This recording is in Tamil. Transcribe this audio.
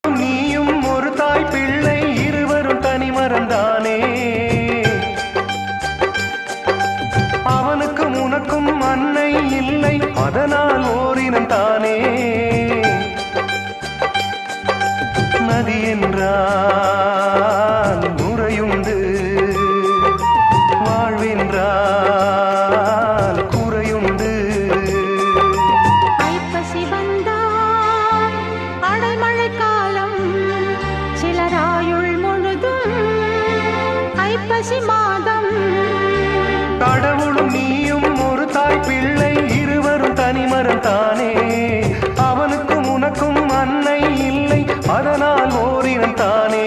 நீயும் ஒரு தாய் பிள்ளை இருவரும் தனி மறந்தானே அவனுக்கும் உனக்கும் அன்னை இல்லை அதனால் ஓரினம் தானே நதி என்றால் நுரையுண்டு வாழ்வென்றால் குறையுண்டு ஐப்பசி வந்தால் அடைமழை காலம் சிலராயுள் முழுதும் ஐப்பசி மாதம் கடவுளும் நீயும் ஒரு தாய் பிள்ளை இருவரும் தனிமரம் தானே அவனுக்கும் உனக்கும் அன்னை இல்லை அதனால் ஓரினம் தானே